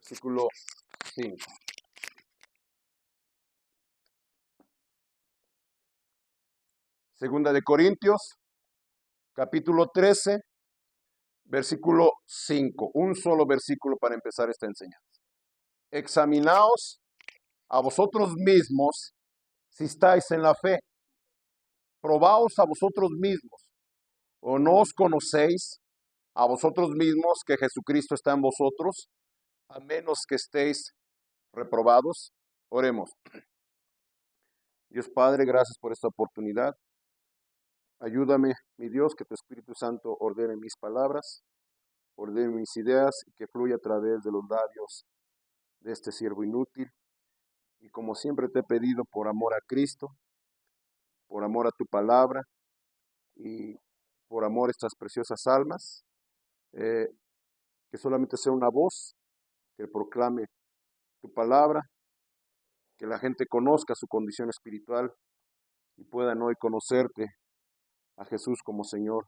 versículo 5. Segunda de Corintios, capítulo 13, versículo 5. Un solo versículo para empezar esta enseñanza. Examinaos a vosotros mismos si estáis en la fe. Probaos a vosotros mismos. ¿O no os conocéis a vosotros mismos que Jesucristo está en vosotros, a menos que estéis reprobados? Oremos. Dios Padre, gracias por esta oportunidad. Ayúdame, mi Dios, que tu Espíritu Santo ordene mis palabras, ordene mis ideas y que fluya a través de los labios de este siervo inútil. Y como siempre te he pedido, por amor a Cristo, por amor a tu palabra y por amor a estas preciosas almas, que solamente sea una voz que proclame tu palabra, que la gente conozca su condición espiritual y puedan hoy conocerte a Jesús como Señor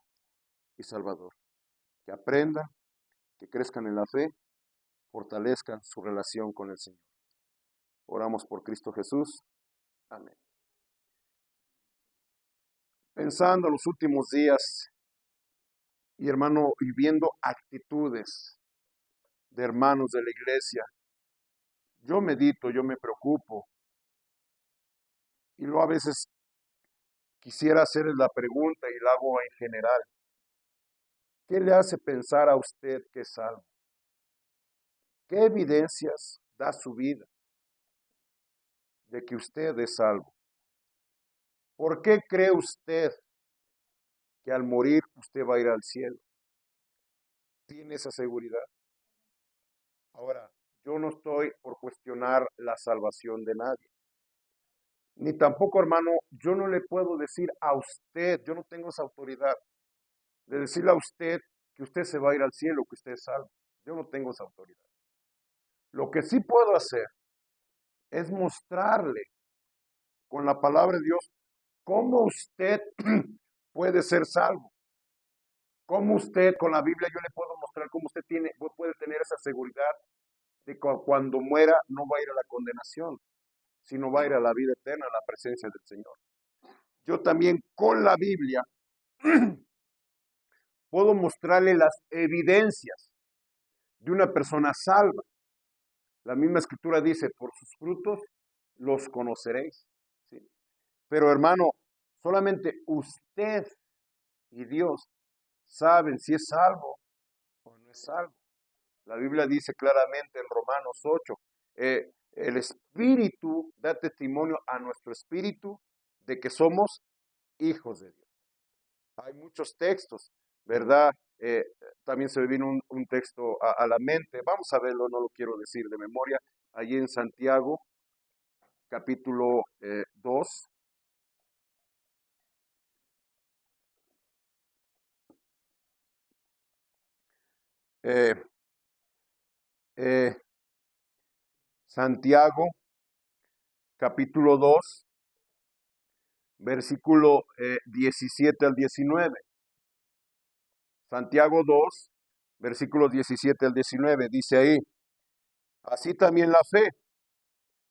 y Salvador. Que aprendan, que crezcan en la fe, fortalezcan su relación con el Señor. Oramos por Cristo Jesús. Amén. Pensando en los últimos días y hermano, y viendo actitudes de hermanos de la iglesia, yo medito, yo me preocupo y luego a veces quisiera hacerles la pregunta y la hago en general. ¿Qué le hace pensar a usted que es salvo? ¿Qué evidencias da su vida de que usted es salvo? ¿Por qué cree usted que al morir usted va a ir al cielo? ¿Tiene esa seguridad? Ahora, yo no estoy por cuestionar la salvación de nadie. Ni tampoco, hermano, yo no le puedo decir a usted, yo no tengo esa autoridad de decirle a usted que usted se va a ir al cielo, que usted es salvo. Yo no tengo esa autoridad. Lo que sí puedo hacer es mostrarle con la palabra de Dios cómo usted puede ser salvo. Cómo usted, con la Biblia, yo le puedo mostrar cómo usted puede tener esa seguridad de que cuando muera no va a ir a la condenación, sino va a ir a la vida eterna, a la presencia del Señor. Yo también con la Biblia puedo mostrarle las evidencias de una persona salva. La misma escritura dice, por sus frutos los conoceréis. ¿Sí? Pero hermano, solamente usted y Dios saben si es salvo o no es salvo. La Biblia dice claramente en Romanos 8, el Espíritu da testimonio a nuestro espíritu de que somos hijos de Dios. Hay muchos textos, ¿verdad? También se me vino un texto a la mente, vamos a verlo, no lo quiero decir de memoria, allí en Santiago, capítulo 2. Santiago, capítulo 2, versículo 17 al 19. Santiago 2, versículos 17 al 19, dice ahí, así también la fe,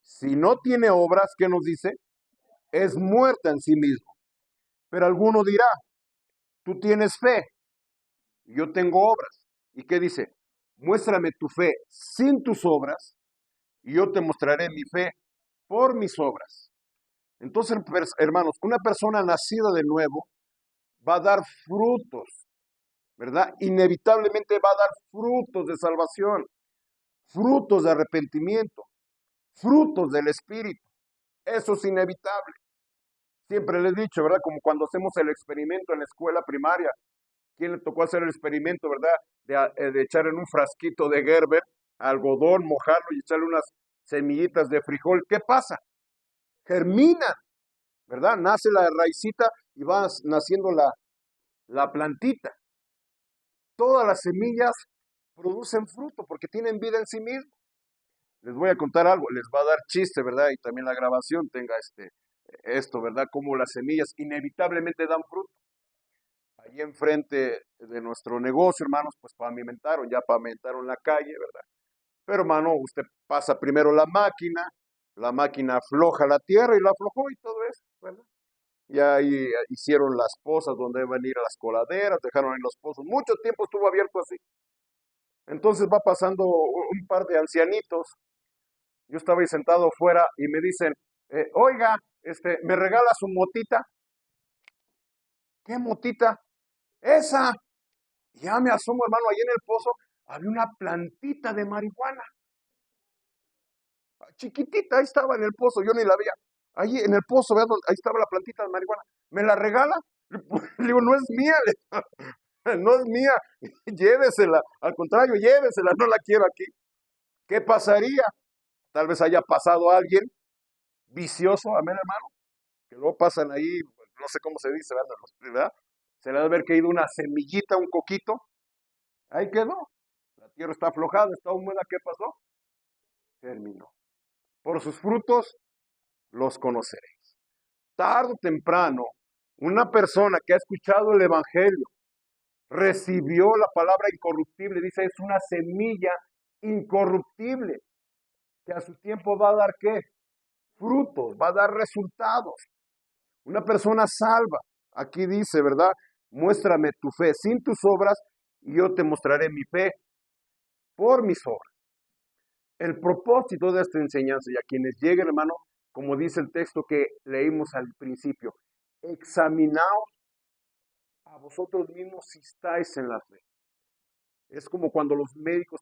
si no tiene obras, ¿qué nos dice? Es muerta en sí mismo. Pero alguno dirá, tú tienes fe, yo tengo obras. ¿Y qué dice? Muéstrame tu fe sin tus obras, y yo te mostraré mi fe por mis obras. Entonces, hermanos, una persona nacida de nuevo va a dar frutos, ¿verdad? Inevitablemente va a dar frutos de salvación, frutos de arrepentimiento, frutos del Espíritu. Eso es inevitable. Siempre les he dicho, ¿verdad? Como cuando hacemos el experimento en la escuela primaria. ¿Quién le tocó hacer el experimento, verdad? De echar en un frasquito de Gerber algodón, mojarlo y echarle unas semillitas de frijol. ¿Qué pasa? Germina, ¿verdad? Nace la raicita y va naciendo la plantita. Todas las semillas producen fruto porque tienen vida en sí mismas. Les voy a contar algo, les va a dar chiste, ¿verdad? Y también la grabación tenga esto, ¿verdad? Como las semillas inevitablemente dan fruto. Allí enfrente de nuestro negocio, hermanos, pues ya pavimentaron la calle, ¿verdad? Pero hermano, usted pasa primero la máquina afloja la tierra y la aflojó y todo eso, ¿verdad? Y ahí hicieron las pozas donde iban a ir a las coladeras, dejaron en los pozos. Mucho tiempo estuvo abierto así. Entonces va pasando un par de ancianitos. Yo estaba ahí sentado afuera y me dicen, oiga, ¿me regala su motita? ¿Qué motita? Esa. Ya me asomo, hermano, ahí en el pozo había una plantita de marihuana. Chiquitita, ahí estaba en el pozo, yo ni la veía. Ahí en el pozo, vea, ahí estaba la plantita de marihuana. ¿Me la regala? Le digo, no es mía, no es mía, llévesela. Al contrario, llévesela, no la quiero aquí. ¿Qué pasaría? Tal vez haya pasado alguien vicioso, amén, hermano, que luego pasan ahí, no sé cómo se dice, ¿verdad? Se le ha de haber caído una semillita, un coquito, ahí quedó. La tierra está aflojada, está húmeda, ¿qué pasó? Terminó. Por sus frutos los conoceréis. Tarde o temprano, una persona que ha escuchado el Evangelio, recibió la palabra incorruptible, dice, es una semilla incorruptible, que a su tiempo va a dar ¿qué? Frutos, va a dar resultados. Una persona salva, aquí dice, ¿verdad? Muéstrame tu fe sin tus obras y yo te mostraré mi fe por mis obras. El propósito de esta enseñanza, y a quienes lleguen, hermano, como dice el texto que leímos al principio, examinaos a vosotros mismos si estáis en la fe. Es como cuando los médicos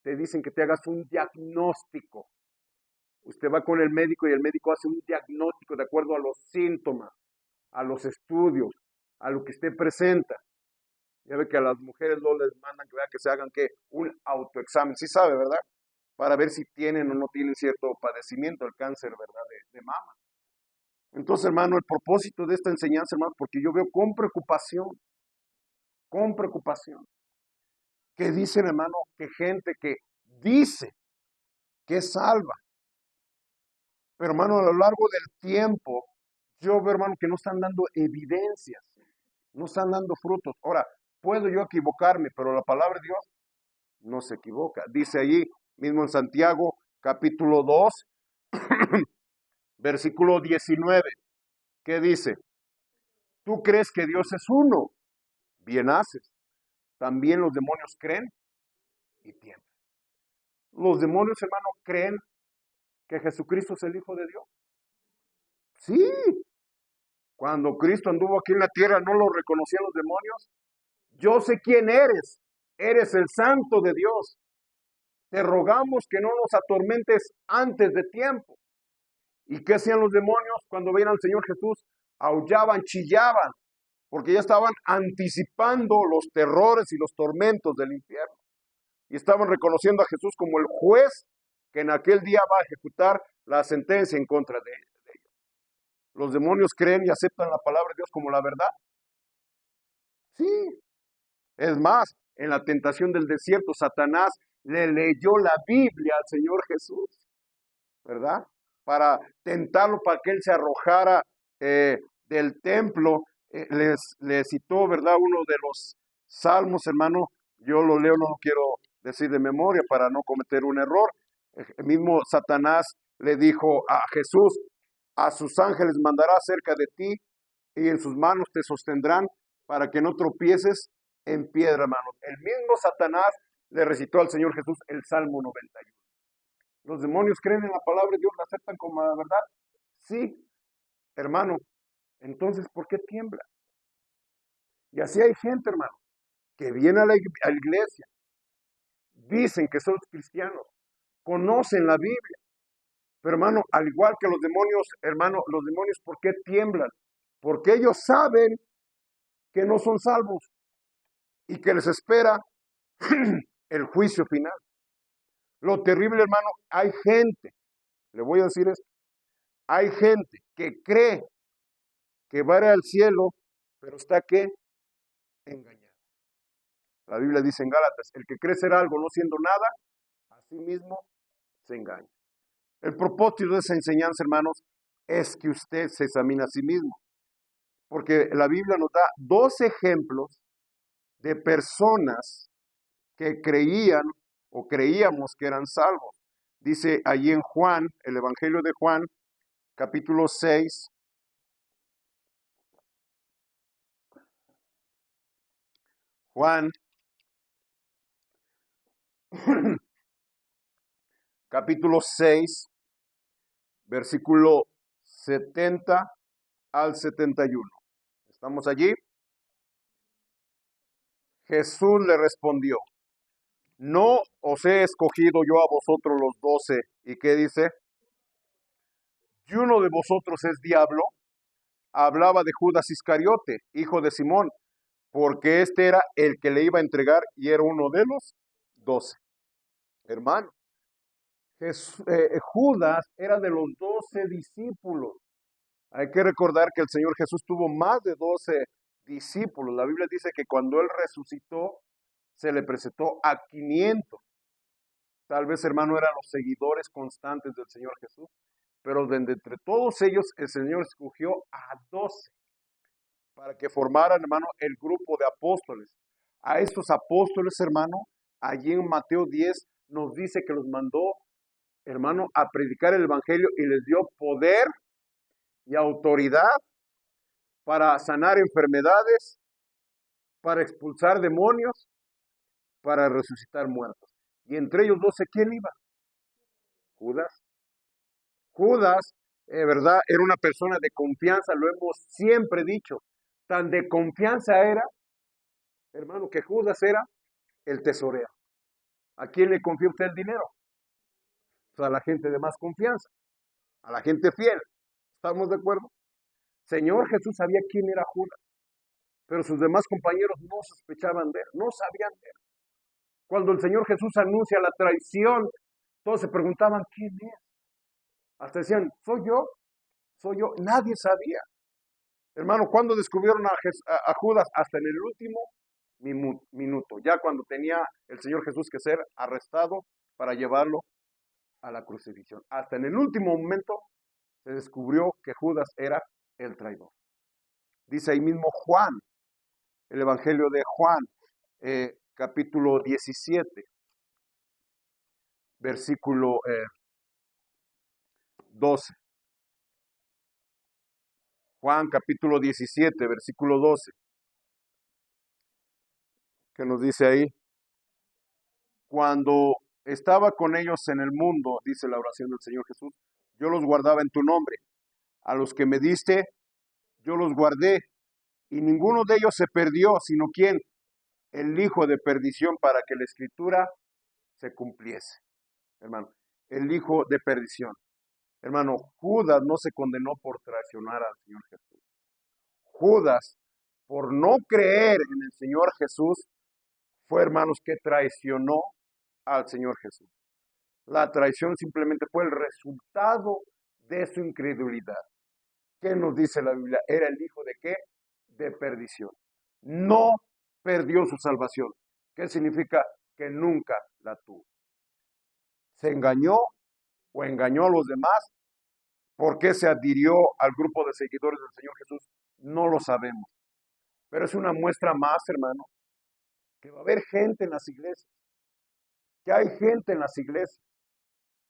te dicen que te hagas un diagnóstico. Usted va con el médico y el médico hace un diagnóstico de acuerdo a los síntomas, a los estudios, a lo que usted presenta. Ya ve que a las mujeres no les mandan que se hagan un autoexamen, sí sabe, ¿verdad? Para ver si tienen o no tienen cierto padecimiento, el cáncer, ¿verdad? De mama. Entonces, hermano, el propósito de esta enseñanza, hermano, porque yo veo con preocupación, que dicen, hermano, que gente que dice que es salva, pero, hermano, a lo largo del tiempo, yo veo, hermano, que no están dando evidencias, no están dando frutos. Ahora, puedo yo equivocarme, pero la palabra de Dios no se equivoca. Dice allí mismo en Santiago, capítulo 2, versículo 19, ¿qué dice? Tú crees que Dios es uno, bien haces. También los demonios creen y tiemblan. Los demonios, hermano, creen que Jesucristo es el Hijo de Dios. Sí, cuando Cristo anduvo aquí en la tierra, ¿no lo reconocían los demonios? Yo sé quién eres el Santo de Dios. Te rogamos que no nos atormentes antes de tiempo. ¿Y qué hacían los demonios cuando veían al Señor Jesús? Aullaban, chillaban, porque ya estaban anticipando los terrores y los tormentos del infierno. Y estaban reconociendo a Jesús como el juez que en aquel día va a ejecutar la sentencia en contra de ellos. ¿Los demonios creen y aceptan la palabra de Dios como la verdad? Sí. Es más, en la tentación del desierto, Satanás le leyó la Biblia al Señor Jesús, ¿verdad? Para tentarlo, para que él se arrojara del templo. Le citó, ¿verdad? Uno de los salmos, hermano. Yo lo leo, no lo quiero decir de memoria para no cometer un error. El mismo Satanás le dijo a Jesús, a sus ángeles mandará cerca de ti y en sus manos te sostendrán para que no tropieces en piedra, hermano. El mismo Satanás le recitó al Señor Jesús el Salmo 91. ¿Los demonios creen en la palabra de Dios? ¿La aceptan como la verdad? Sí, hermano. Entonces, ¿por qué tiembla? Y así hay gente, hermano, que viene a la iglesia, dicen que son cristianos, conocen la Biblia, pero hermano, al igual que los demonios, hermano, los demonios, ¿por qué tiemblan? Porque ellos saben que no son salvos y que les espera el juicio final. Lo terrible, hermano, hay gente, le voy a decir esto, hay gente que cree que va a ir al cielo, pero está ¿qué? Engañada. La Biblia dice en Gálatas, el que cree ser algo no siendo nada, a sí mismo se engaña. El propósito de esa enseñanza, hermanos, es que usted se examine a sí mismo. Porque la Biblia nos da dos ejemplos de personas que creían o creíamos que eran salvos. Dice allí en Juan, el Evangelio de Juan, capítulo 6, Juan, capítulo 6, versículo 70 al 71. ¿Estamos allí? Jesús le respondió, no os he escogido yo a vosotros los 12. ¿Y qué dice? Y uno de vosotros es diablo. Hablaba de Judas Iscariote, hijo de Simón, porque este era el que le iba a entregar y era uno de los 12. Hermano, Judas era de los 12 discípulos. Hay que recordar que el Señor Jesús tuvo más de 12 discípulos. La Biblia dice que cuando Él resucitó, se le presentó a 500. Tal vez, hermano, eran los seguidores constantes del Señor Jesús, pero de entre todos ellos el Señor escogió a 12 para que formaran, hermano, el grupo de apóstoles. A estos apóstoles, hermano, allí en Mateo 10 nos dice que los mandó, hermano, a predicar el Evangelio y les dio poder y autoridad para sanar enfermedades, para expulsar demonios, para resucitar muertos. Y entre ellos 12, ¿quién iba? Judas. Judas, ¿verdad? Era una persona de confianza, lo hemos siempre dicho. Tan de confianza era, hermano, que Judas era el tesorero. ¿A quién le confía usted el dinero? Pues a la gente de más confianza, a la gente fiel. ¿Estamos de acuerdo? Señor Jesús sabía quién era Judas, pero sus demás compañeros no sospechaban de él, no sabían de él. Cuando el Señor Jesús anuncia la traición, todos se preguntaban, ¿quién es? Hasta decían, ¿soy yo? ¿Soy yo? Nadie sabía. Hermano, ¿cuándo descubrieron a Judas? Hasta en el último minuto, ya cuando tenía el Señor Jesús que ser arrestado para llevarlo a la crucifixión. Hasta en el último momento se descubrió que Judas era el traidor. Dice ahí mismo Juan, el Evangelio de Juan, capítulo 17, versículo 12. Juan capítulo 17, versículo 12. Que nos dice ahí, cuando estaba con ellos en el mundo, dice la oración del Señor Jesús, yo los guardaba en tu nombre. A los que me diste, yo los guardé. Y ninguno de ellos se perdió, sino ¿quién? El hijo de perdición, para que la escritura se cumpliese. Hermano, el hijo de perdición. Hermano, Judas no se condenó por traicionar al Señor Jesús. Judas, por no creer en el Señor Jesús, fue, hermanos, que traicionó al Señor Jesús. La traición simplemente fue el resultado de su incredulidad. ¿Qué nos dice la Biblia? ¿Era el hijo de qué? De perdición. No perdió su salvación. ¿Qué significa? Que nunca la tuvo. Se engañó o engañó a los demás. ¿Por qué se adhirió al grupo de seguidores del Señor Jesús? No lo sabemos. Pero es una muestra más, hermano, que va a haber gente en las iglesias, que hay gente en las iglesias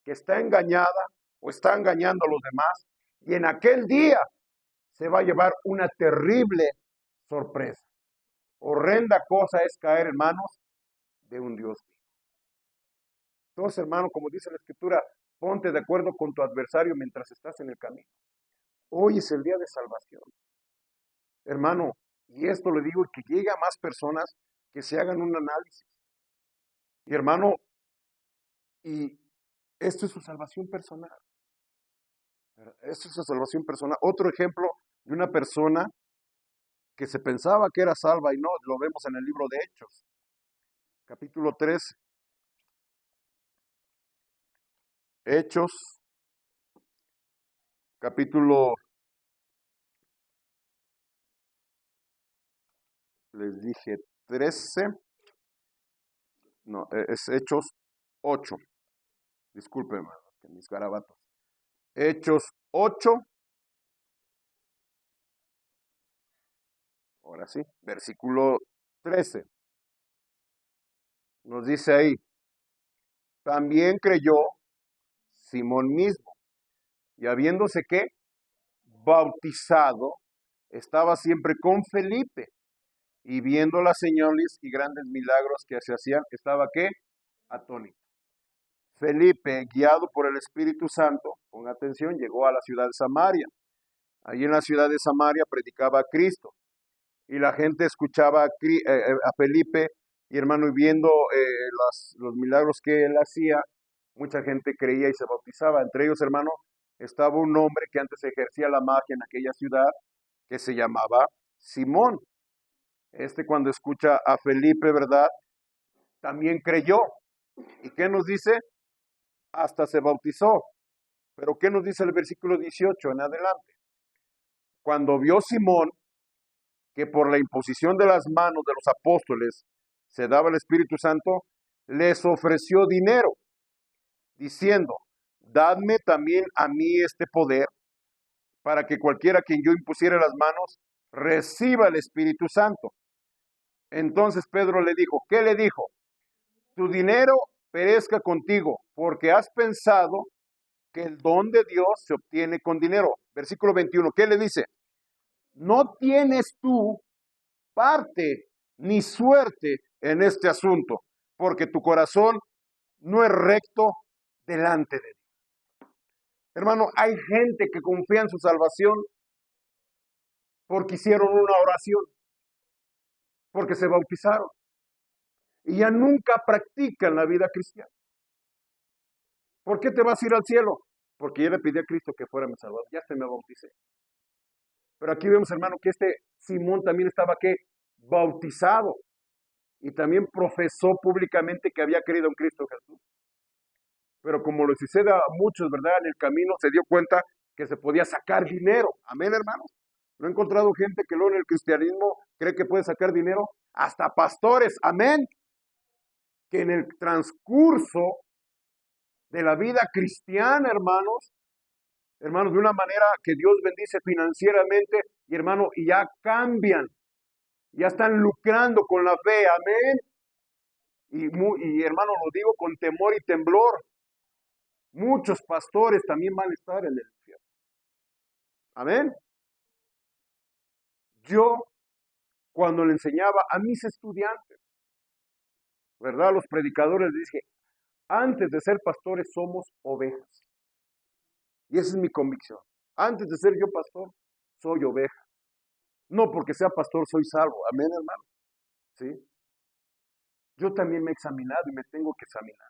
que está engañada o está engañando a los demás y en aquel día se va a llevar una terrible sorpresa. Horrenda cosa es caer en manos de un Dios vivo. Entonces, hermano, como dice la Escritura, ponte de acuerdo con tu adversario mientras estás en el camino. Hoy es el día de salvación. Hermano, y esto le digo que llegue a más personas que se hagan un análisis. Y hermano, y esto es su salvación personal. Esto es su salvación personal. Otro ejemplo de una persona que se pensaba que era salva y no, lo vemos en el libro de Hechos, capítulo 13. Hechos, capítulo, les dije 13, no, es Hechos 8. Discúlpenme, que mis garabatos. Hechos 8, ahora sí, versículo 13. Nos dice ahí, también creyó Simón mismo, y habiéndose ¿qué? Bautizado, estaba siempre con Felipe, y viendo las señales y grandes milagros que se hacían, estaba ¿qué? Atónito. Felipe, guiado por el Espíritu Santo, con atención, llegó a la ciudad de Samaria. Allí en la ciudad de Samaria predicaba a Cristo, y la gente escuchaba a Felipe, y hermano, y viendo los milagros que él hacía, mucha gente creía y se bautizaba. Entre ellos, hermano, estaba un hombre que antes ejercía la magia en aquella ciudad, que se llamaba Simón. Cuando escucha a Felipe, ¿verdad? También creyó. ¿Y qué nos dice? Hasta se bautizó. Pero ¿qué nos dice el versículo 18 en adelante? Cuando vio Simón que por la imposición de las manos de los apóstoles se daba el Espíritu Santo, les ofreció dinero, diciendo, dadme también a mí este poder, para que cualquiera a quien yo impusiera las manos, reciba el Espíritu Santo. Entonces Pedro le dijo, ¿qué le dijo? Tu dinero perezca contigo, porque has pensado que el don de Dios se obtiene con dinero. Versículo 21, ¿qué le dice? No tienes tú parte ni suerte en este asunto, porque tu corazón no es recto delante de Dios. Hermano, hay gente que confía en su salvación porque hicieron una oración, porque se bautizaron y ya nunca practican la vida cristiana. ¿Por qué te vas a ir al cielo? Porque yo le pedí a Cristo que fuera mi salvador, ya me bauticé. Pero aquí vemos, hermano, que Simón también estaba ¿qué? Bautizado, y también profesó públicamente que había creído en Cristo Jesús. Pero como le sucede a muchos, ¿verdad? En el camino se dio cuenta que se podía sacar dinero. Amén, hermanos. No he encontrado gente que luego en el cristianismo cree que puede sacar dinero, hasta pastores, amén, que en el transcurso de la vida cristiana, hermanos, de una manera que Dios bendice financieramente, y hermano, y ya cambian, ya están lucrando con la fe, amén. Y hermano, lo digo con temor y temblor. Muchos pastores también van a estar en el infierno. Amén. Yo, cuando le enseñaba a mis estudiantes, ¿verdad? Los predicadores, les dije, antes de ser pastores somos ovejas. Y esa es mi convicción. Antes de ser yo pastor, soy oveja. No porque sea pastor soy salvo. Amén, hermano. ¿Sí? Yo también me he examinado y me tengo que examinar.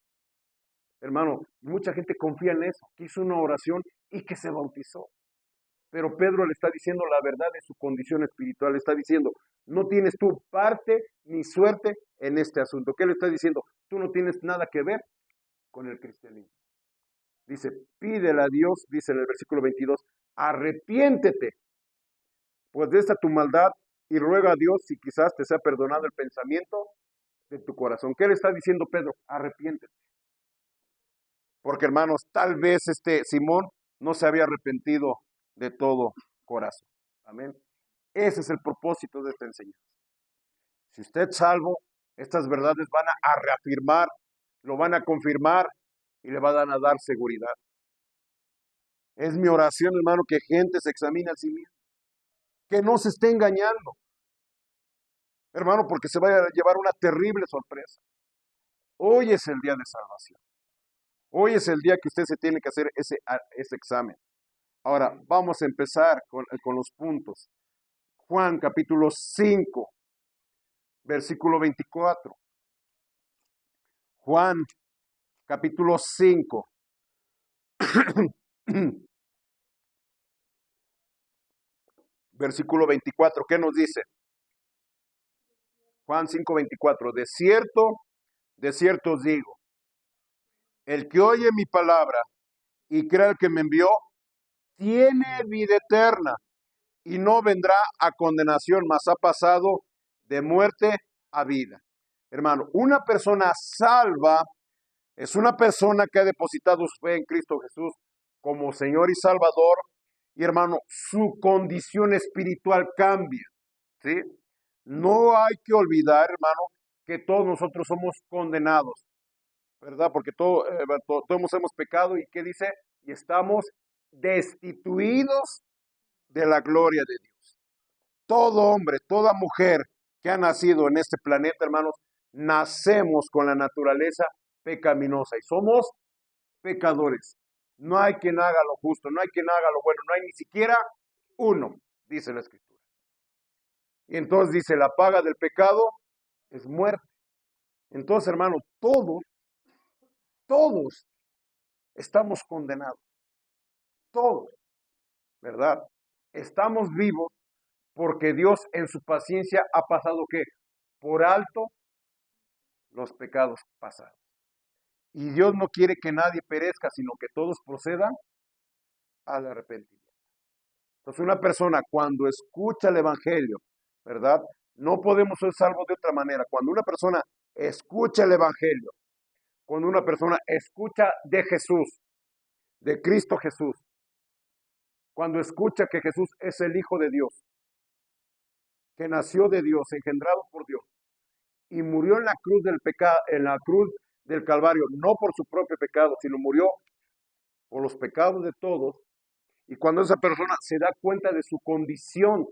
Hermano, mucha gente confía en eso, que hizo una oración y que se bautizó. Pero Pedro le está diciendo la verdad de su condición espiritual. Le está diciendo, no tienes tú parte ni suerte en este asunto. ¿Qué le está diciendo? Tú no tienes nada que ver con el cristianismo. Dice, pídele a Dios, dice en el versículo 22, arrepiéntete pues de esta tu maldad y ruega a Dios si quizás te sea perdonado el pensamiento de tu corazón. ¿Qué le está diciendo Pedro? Arrepiéntete. Porque hermanos, tal vez Simón no se había arrepentido de todo corazón. Amén. Ese es el propósito de esta enseñanza. Si usted es salvo, estas verdades van a reafirmar, lo van a confirmar y le van a dar seguridad. Es mi oración, hermano, que gente se examine a sí misma, que no se esté engañando, hermano, porque se vaya a llevar una terrible sorpresa. Hoy es el día de salvación. Hoy es el día que usted se tiene que hacer ese examen. Ahora, vamos a empezar con los puntos. Juan capítulo 5, versículo 24. Juan capítulo 5. Versículo 24, ¿qué nos dice? Juan 5, 24. De cierto os digo, el que oye mi palabra y cree al que me envió, tiene vida eterna y no vendrá a condenación, mas ha pasado de muerte a vida. Hermano, una persona salva es una persona que ha depositado su fe en Cristo Jesús como Señor y Salvador, y hermano, su condición espiritual cambia, ¿sí? No hay que olvidar, hermano, que todos nosotros somos condenados. ¿verdad? Porque todos hemos pecado y ¿qué dice? Y estamos destituidos de la gloria de Dios. Todo hombre, toda mujer que ha nacido en este planeta, hermanos, nacemos con la naturaleza pecaminosa y somos pecadores. No hay quien haga lo justo, no hay quien haga lo bueno, no hay ni siquiera uno, dice la Escritura. Y entonces dice, la paga del pecado es muerte. Entonces, hermanos, todos estamos condenados. Todos, ¿verdad? Estamos vivos porque Dios en su paciencia ha pasado ¿qué? Por alto los pecados pasados. Y Dios no quiere que nadie perezca, sino que todos procedan al arrepentimiento. Entonces una persona cuando escucha el Evangelio, ¿verdad? No podemos ser salvos de otra manera. Cuando una persona escucha el Evangelio, cuando una persona escucha de Jesús, de Cristo Jesús, cuando escucha que Jesús es el Hijo de Dios, que nació de Dios, engendrado por Dios, y murió en la cruz del pecado, en la cruz del Calvario, no por su propio pecado, sino murió por los pecados de todos. Y cuando esa persona se da cuenta de su condición,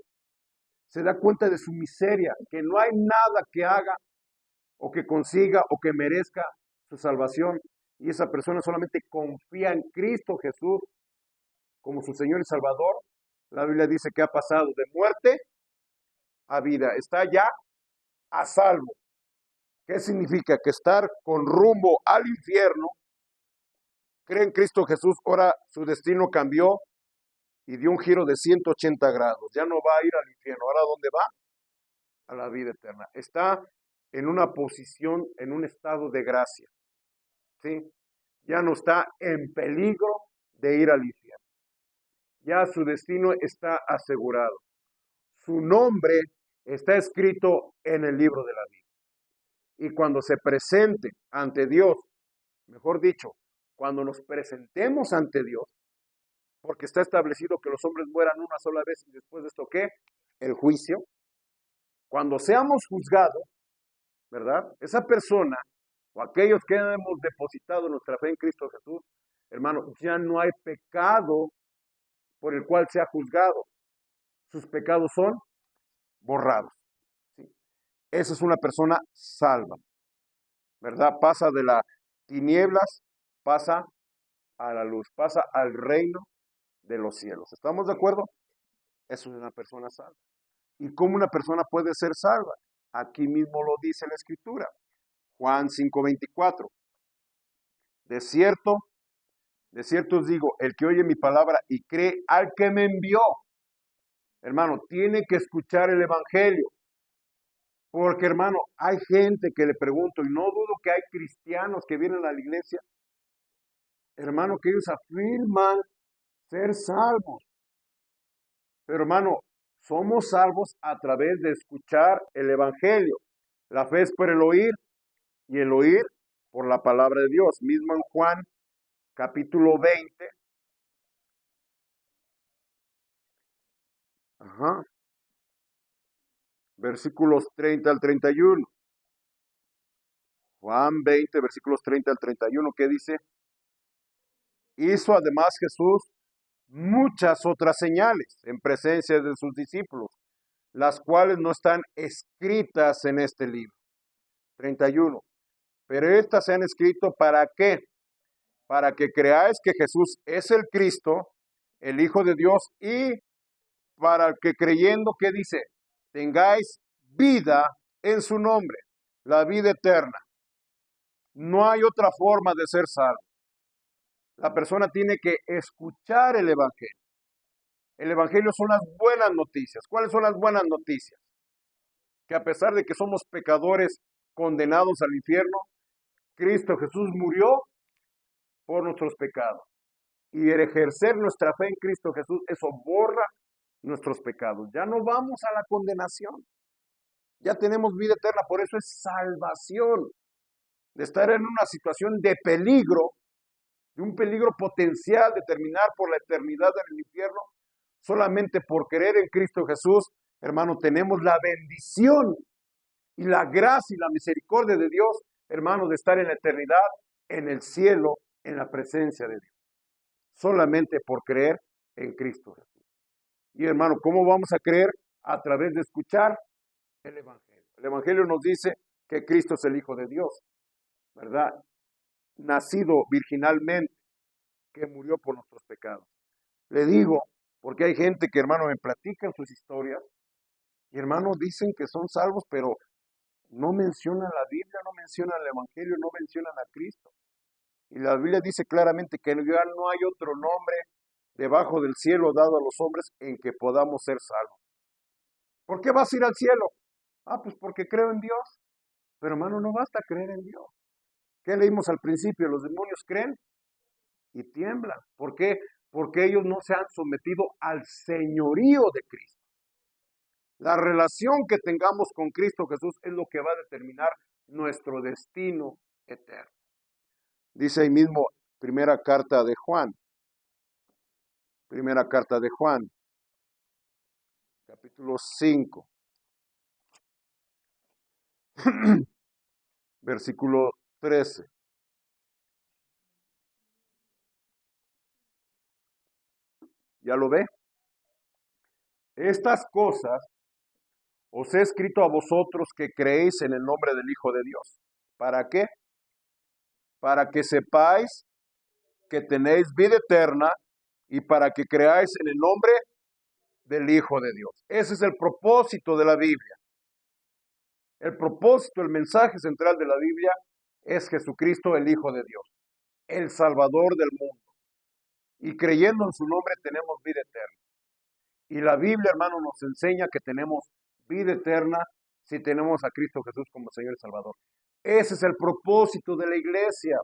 se da cuenta de su miseria, que no hay nada que haga o que consiga o que merezca su salvación, y esa persona solamente confía en Cristo Jesús como su Señor y Salvador, la Biblia dice que ha pasado de muerte a vida, está ya a salvo. ¿Qué significa? Que estar con rumbo al infierno, cree en Cristo Jesús, ahora su destino cambió y dio un giro de 180 grados. Ya no va a ir al infierno. ¿Ahora dónde va? A la vida eterna. Está en una posición, en un estado de gracia. ¿Sí? Ya no está en peligro de ir al infierno. Ya su destino está asegurado. Su nombre está escrito en el libro de la vida. Y cuando se presente ante Dios, mejor dicho, cuando nos presentemos ante Dios, porque está establecido que los hombres mueran una sola vez y después de esto, ¿qué? El juicio. Cuando seamos juzgados, ¿verdad? Esa persona o aquellos que hemos depositado nuestra fe en Cristo Jesús, hermano, ya no hay pecado por el cual sea juzgado. Sus pecados son borrados. ¿Sí? Esa es una persona salva, ¿verdad? Pasa de las tinieblas, pasa a la luz, pasa al reino de los cielos. ¿Estamos de acuerdo? Eso es una persona salva. ¿Y cómo una persona puede ser salva? Aquí mismo lo dice la Escritura. Juan 5:24. De cierto os digo, el que oye mi palabra y cree al que me envió, hermano, tiene que escuchar el Evangelio. Porque, hermano, hay gente que le pregunto, y no dudo que hay cristianos que vienen a la iglesia, hermano, que ellos afirman ser salvos. Pero, hermano, somos salvos a través de escuchar el Evangelio. La fe es por el oír y el oír por la palabra de Dios. Mismo en Juan capítulo 20. Versículos 30 al 31. Juan 20, versículos 30 al 31, ¿qué dice? Hizo además Jesús muchas otras señales en presencia de sus discípulos, las cuales no están escritas en este libro. 31. Pero estas se han escrito ¿para qué? Para que creáis que Jesús es el Cristo, el Hijo de Dios, y para que creyendo, ¿qué dice? Tengáis vida en su nombre, la vida eterna. No hay otra forma de ser salvo. La persona tiene que escuchar el Evangelio. El Evangelio son las buenas noticias. ¿Cuáles son las buenas noticias? Que a pesar de que somos pecadores condenados al infierno, Cristo Jesús murió por nuestros pecados. Y el ejercer nuestra fe en Cristo Jesús, eso borra nuestros pecados. Ya no vamos a la condenación. Ya tenemos vida eterna, por eso es salvación. De estar en una situación de peligro, de un peligro potencial de terminar por la eternidad en el infierno, solamente por creer en Cristo Jesús, hermano, tenemos la bendición y la gracia y la misericordia de Dios, hermano, de estar en la eternidad en el cielo, en la presencia de Dios, solamente por creer en Cristo Jesús. Y hermano, ¿cómo vamos a creer? A través de escuchar el Evangelio. El Evangelio nos dice que Cristo es el Hijo de Dios, ¿verdad? Nacido virginalmente, que murió por nuestros pecados. Le digo, porque hay gente que, hermano, me platican sus historias, y hermanos dicen que son salvos, pero no mencionan la Biblia, no mencionan el Evangelio, no mencionan a Cristo. Y la Biblia dice claramente que ya no hay otro nombre debajo del cielo dado a los hombres en que podamos ser salvos. ¿Por qué vas a ir al cielo? Ah, pues porque creo en Dios. Pero hermano, no basta creer en Dios. ¿Qué leímos al principio? Los demonios creen y tiemblan. ¿Por qué? Porque ellos no se han sometido al señorío de Cristo. La relación que tengamos con Cristo Jesús es lo que va a determinar nuestro destino eterno. Dice ahí mismo, primera carta de Juan, capítulo 5, versículo 13. ¿Ya lo ve? Estas cosas os he escrito a vosotros que creéis en el nombre del Hijo de Dios. ¿Para qué? Para que sepáis que tenéis vida eterna y para que creáis en el nombre del Hijo de Dios. Ese es el propósito de la Biblia. El propósito, el mensaje central de la Biblia es Jesucristo, el Hijo de Dios, el Salvador del mundo. Y creyendo en su nombre tenemos vida eterna. Y la Biblia, hermano, nos enseña que tenemos vida eterna si tenemos a Cristo Jesús como Señor y Salvador. Ese es el propósito de la iglesia.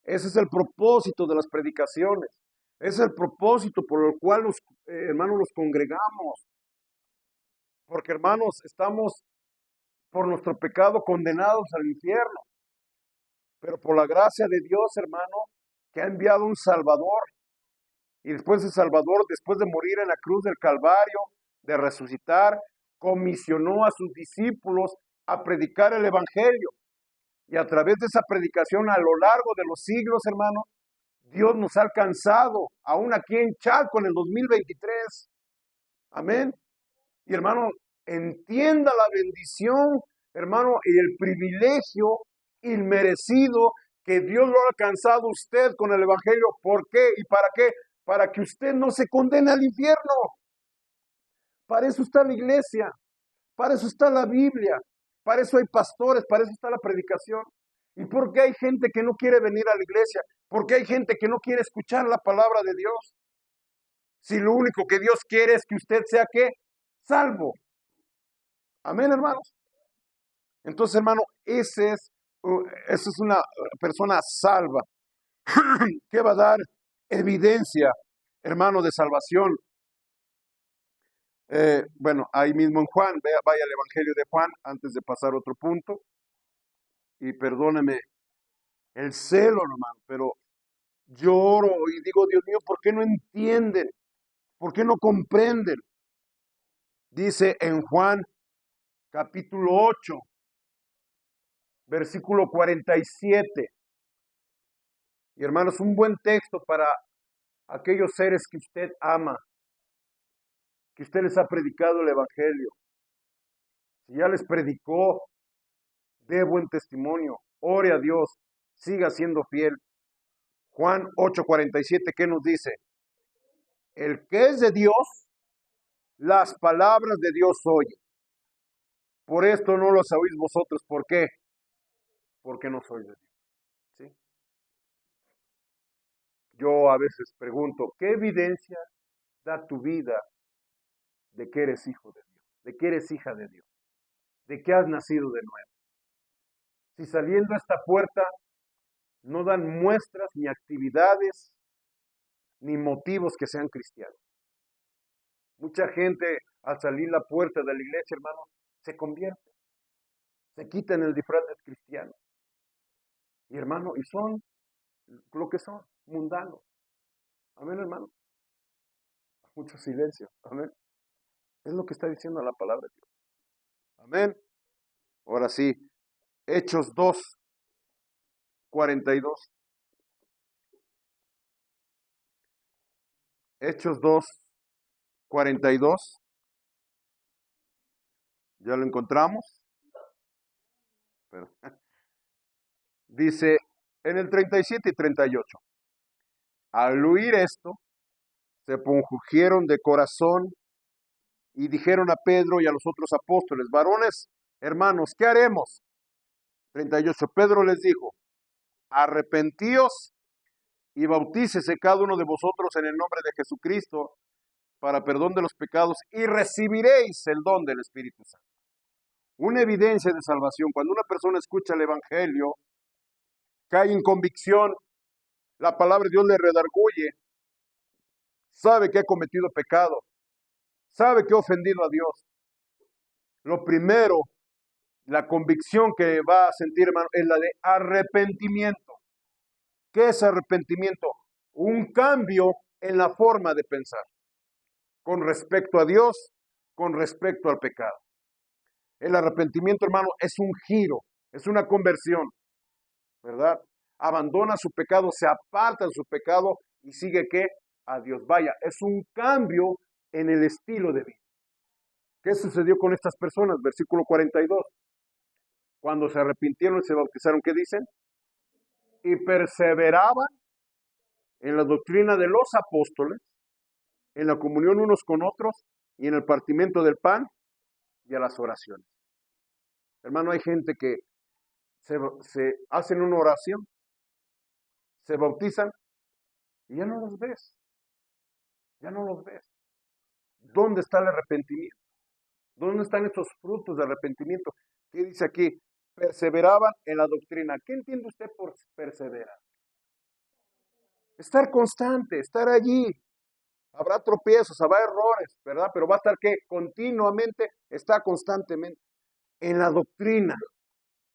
Ese es el propósito de las predicaciones. Ese es el propósito por el cual los hermanos los congregamos. Porque, hermanos, estamos por nuestro pecado condenados al infierno. Pero por la gracia de Dios, hermano, que ha enviado un Salvador. Y después el Salvador, después de morir en la cruz del Calvario, de resucitar, comisionó a sus discípulos a predicar el Evangelio. Y a través de esa predicación a lo largo de los siglos, hermano, Dios nos ha alcanzado, aún aquí en Chalco en el 2023. Amén. Y hermano, entienda la bendición, hermano, y el privilegio inmerecido que Dios lo ha alcanzado a usted con el Evangelio. ¿Por qué y para qué? Para que usted no se condene al infierno. Para eso está la iglesia, para eso está la Biblia, para eso hay pastores, para eso está la predicación. ¿Y por qué hay gente que no quiere venir a la iglesia? ¿Por qué hay gente que no quiere escuchar la palabra de Dios? Si lo único que Dios quiere es que usted sea, ¿qué? Salvo. Amén, hermanos. Entonces, hermano, esa es una persona salva que va a dar evidencia, hermano, de salvación. Bueno, ahí mismo en Juan, vaya al Evangelio de Juan antes de pasar a otro punto. Y perdóneme el celo, hermano, pero lloro y digo, Dios mío, ¿por qué no entienden? ¿Por qué no comprenden? Dice en Juan capítulo 8, versículo 47. Y hermano, es un buen texto para aquellos seres que usted ama, que usted les ha predicado el Evangelio. Si ya les predicó, dé buen testimonio, ore a Dios, siga siendo fiel. Juan 8:47, ¿qué nos dice? El que es de Dios, las palabras de Dios oye. Por esto no los oís vosotros. ¿Por qué? Porque no sois de Dios. ¿Sí? Yo a veces pregunto, ¿qué evidencia da tu vida de que eres hijo de Dios? De que eres hija de Dios. De que has nacido de nuevo. Si saliendo a esta puerta no dan muestras ni actividades ni motivos que sean cristianos. Mucha gente al salir la puerta de la iglesia, hermano, se convierte. Se quitan el disfraz de cristiano. Y hermano, y son lo que son, mundanos. Amén, hermano. Mucho silencio. Amén. Es lo que está diciendo la palabra de Dios. Amén. Ahora sí, Hechos 2:42. Hechos 2:42. ¿Ya lo encontramos? Pero, dice en el 37 y 38. Al oír esto, se compungieron de corazón y dijeron a Pedro y a los otros apóstoles: varones, hermanos, ¿qué haremos? 38. Pedro les dijo: arrepentíos y bautícese cada uno de vosotros en el nombre de Jesucristo para perdón de los pecados y recibiréis el don del Espíritu Santo. Una evidencia de salvación. Cuando una persona escucha el Evangelio, cae en convicción, la palabra de Dios le redarguye, sabe que ha cometido pecado, sabe que ha ofendido a Dios. Lo primero, la convicción que va a sentir, hermano, es la de arrepentimiento. ¿Qué es arrepentimiento? Un cambio en la forma de pensar con respecto a Dios, con respecto al pecado. El arrepentimiento, hermano, es un giro, es una conversión, ¿verdad? Abandona su pecado, se aparta de su pecado y sigue ¿qué? A Dios. Vaya, es un cambio en el estilo de vida. ¿Qué sucedió con estas personas? Versículo 42. Cuando se arrepintieron y se bautizaron, ¿qué dicen? Y perseveraban en la doctrina de los apóstoles, en la comunión unos con otros y en el partimiento del pan y a las oraciones. Hermano, hay gente que se hacen una oración, se bautizan y ya no los ves. Ya no los ves. ¿Dónde está el arrepentimiento? ¿Dónde están esos frutos de arrepentimiento? ¿Qué dice aquí? Perseveraban en la doctrina. ¿Qué entiende usted por perseverar? Estar constante, estar allí. Habrá tropiezos, habrá errores, ¿verdad? Pero va a estar que continuamente, está constantemente en la doctrina.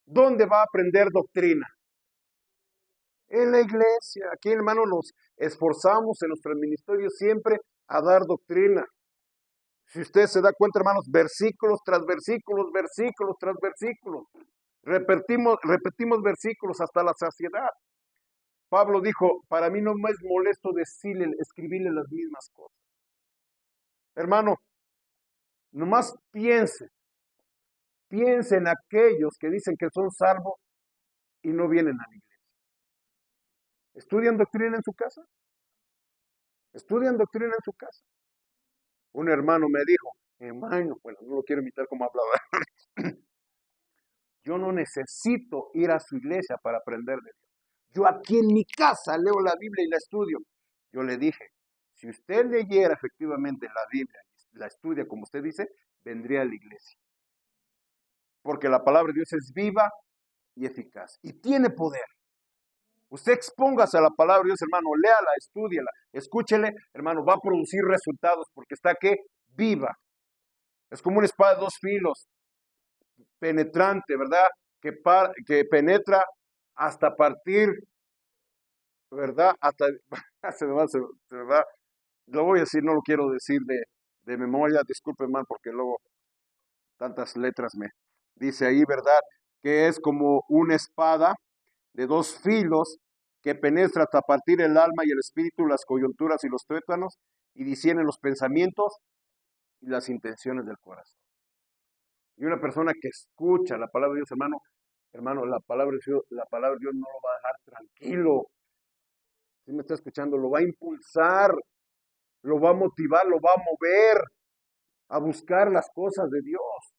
¿Dónde va a aprender doctrina? En la iglesia. Aquí, hermano, nos esforzamos en nuestro ministerio siempre a dar doctrina. Si usted se da cuenta, hermanos, versículos tras versículos, versículos tras versículos. Repetimos versículos hasta la saciedad. Pablo dijo: para mí no me es molesto escribirle las mismas cosas. Hermano, nomás piense en aquellos que dicen que son salvos y no vienen a la iglesia. ¿Estudian doctrina en su casa? ¿Estudian doctrina en su casa? Un hermano me dijo, hermano, bueno, no lo quiero imitar como hablaba. Yo no necesito ir a su iglesia para aprender de Dios. Yo aquí en mi casa leo la Biblia y la estudio. Yo le dije, si usted leyera efectivamente la Biblia, la estudia como usted dice, vendría a la iglesia. Porque la palabra de Dios es viva y eficaz y tiene poder. Usted expóngase a la palabra de Dios, hermano, léala, estúdiala, escúchele, hermano, va a producir resultados porque está ¿qué? Viva. Es como una espada de dos filos, penetrante, ¿verdad? Que penetra hasta partir, ¿verdad? Hasta, se me va. Lo voy a decir, no lo quiero decir de memoria, disculpe, hermano, porque luego tantas letras me dice ahí, ¿verdad? Que es como una espada de dos filos que penetra hasta partir el alma y el espíritu, las coyunturas y los tuétanos, y discierne los pensamientos y las intenciones del corazón. Y una persona que escucha la palabra de Dios, hermano, la palabra de Dios no lo va a dejar tranquilo. Si me está escuchando, lo va a impulsar, lo va a motivar, lo va a mover a buscar las cosas de Dios.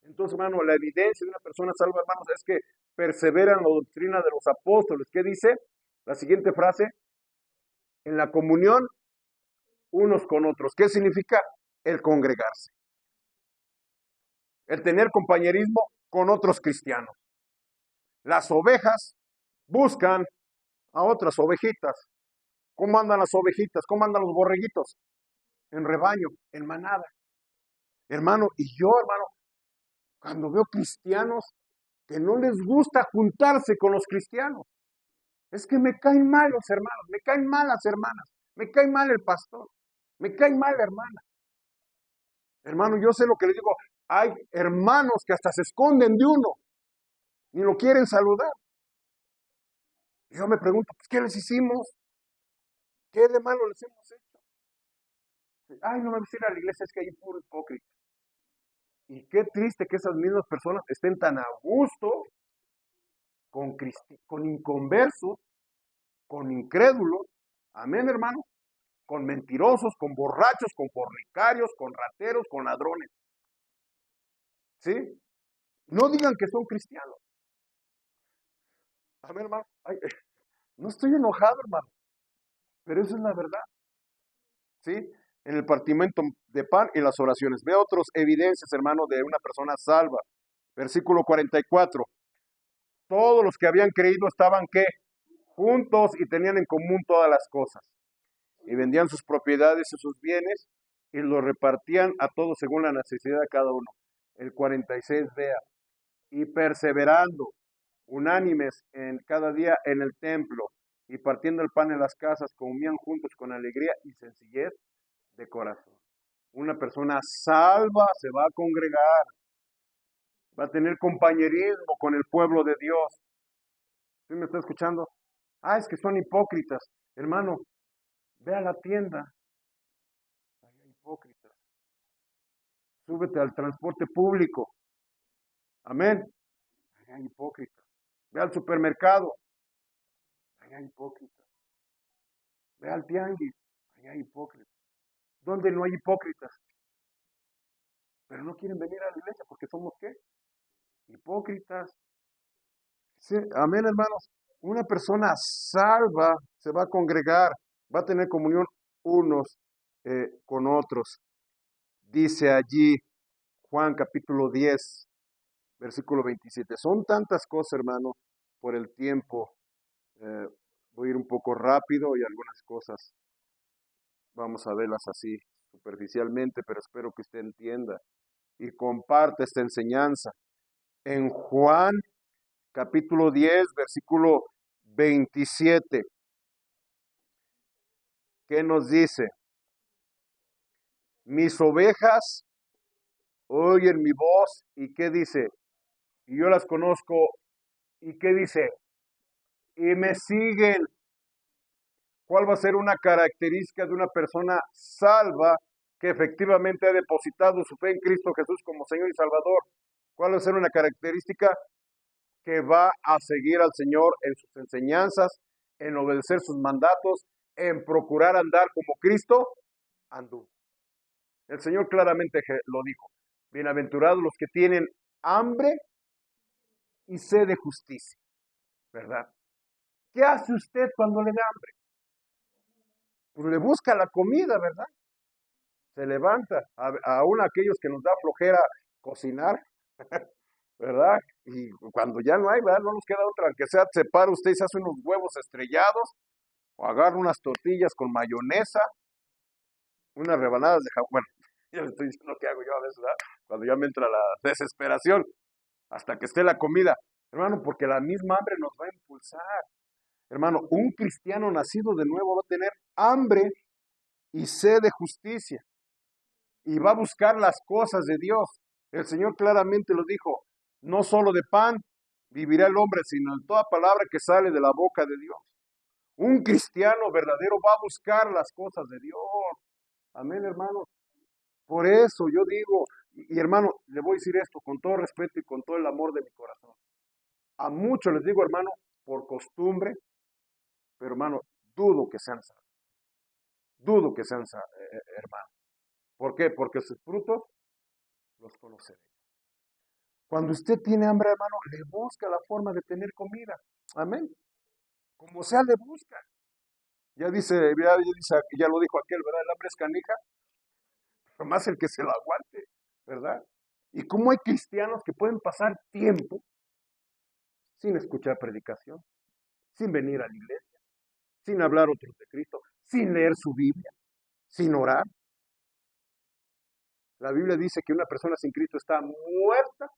Entonces, hermano, la evidencia de una persona salva, hermanos, es que persevera en la doctrina de los apóstoles. ¿Qué dice? La siguiente frase, en la comunión unos con otros. ¿Qué significa? El congregarse. El tener compañerismo con otros cristianos. Las ovejas buscan a otras ovejitas. ¿Cómo andan las ovejitas? ¿Cómo andan los borreguitos? En rebaño, en manada. Hermano, y yo, hermano, cuando veo cristianos que no les gusta juntarse con los cristianos, es que me caen mal los hermanos, me caen mal las hermanas, me cae mal el pastor, me cae mal la hermana. Hermano, yo sé lo que le digo, hay hermanos que hasta se esconden de uno, ni lo quieren saludar. Y yo me pregunto, pues, ¿qué les hicimos? ¿Qué de malo les hemos hecho? Ay, no me gusta ir a la iglesia, es que hay puro hipócrita. Y qué triste que esas mismas personas estén tan a gusto con inconversos, con incrédulos, amén, hermano, con mentirosos, con borrachos, con fornicarios, con rateros, con ladrones. ¿Sí? No digan que son cristianos. Amén, hermano. Ay, no estoy enojado, hermano, pero eso es la verdad. ¿Sí? En el partimiento de pan y las oraciones. Ve otras evidencias, hermano, de una persona salva. Versículo 44. Todos los que habían creído estaban, ¿qué? Juntos y tenían en común todas las cosas. Y vendían sus propiedades y sus bienes y los repartían a todos según la necesidad de cada uno. El 46, vea. Y perseverando, unánimes en cada día en el templo y partiendo el pan en las casas, comían juntos con alegría y sencillez de corazón. Una persona salva se va a congregar, va a tener compañerismo con el pueblo de Dios. ¿Sí me está escuchando? Ah, es que son hipócritas. Hermano, ve a la tienda. Hay hipócritas. Súbete al transporte público. Amén. Hay hipócritas. Ve al supermercado. Hay hipócritas. Ve al tianguis. Hay hipócritas. ¿Dónde no hay hipócritas? Pero no quieren venir a la iglesia porque somos ¿qué? Hipócritas. Sí, amén, hermanos. Una persona salva se va a congregar, va a tener comunión unos con otros. Dice allí Juan capítulo 10, versículo 27. Son tantas cosas, hermano, por el tiempo. Voy a ir un poco rápido y algunas cosas vamos a verlas así superficialmente, pero espero que usted entienda y comparte esta enseñanza. En Juan capítulo 10, versículo 27, ¿qué nos dice? Mis ovejas oyen mi voz, ¿y qué dice? Y yo las conozco, ¿y qué dice? Y me siguen. ¿Cuál va a ser una característica de una persona salva que efectivamente ha depositado su fe en Cristo Jesús como Señor y Salvador? ¿Cuál va a ser una característica? Que va a seguir al Señor en sus enseñanzas, en obedecer sus mandatos, en procurar andar como Cristo anduvo. El Señor claramente lo dijo. Bienaventurados los que tienen hambre y sed de justicia, ¿verdad? ¿Qué hace usted cuando le da hambre? Pues le busca la comida, ¿verdad? Se levanta, aún aquellos que nos da flojera cocinar, ¿verdad? Y cuando ya no hay, ¿verdad? No nos queda otra, que sea, se para usted y se hace unos huevos estrellados, o agarra unas tortillas con mayonesa, unas rebanadas de jamón. Bueno, ya le estoy diciendo lo que hago yo a veces, ¿verdad? Cuando ya me entra la desesperación, hasta que esté la comida. Hermano, porque la misma hambre nos va a impulsar. Hermano, un cristiano nacido de nuevo va a tener hambre y sed de justicia. Y va a buscar las cosas de Dios. El Señor claramente lo dijo, no solo de pan vivirá el hombre, sino de toda palabra que sale de la boca de Dios. Un cristiano verdadero va a buscar las cosas de Dios. Amén, hermano. Por eso yo digo, y hermano, le voy a decir esto con todo respeto y con todo el amor de mi corazón. A muchos les digo, hermano, por costumbre, pero hermano, dudo que sean salvos. Dudo que sean hermano. ¿Por qué? Porque sus frutos los conoceré. Cuando usted tiene hambre, hermano, le busca la forma de tener comida. Amén. Como sea, le busca. Ya lo dijo aquel, ¿verdad? El hambre es canija, pero más el que se lo aguante, ¿verdad? Y cómo hay cristianos que pueden pasar tiempo sin escuchar predicación, sin venir a la iglesia, sin hablar otros de Cristo, sin leer su Biblia, sin orar. La Biblia dice que una persona sin Cristo está muerta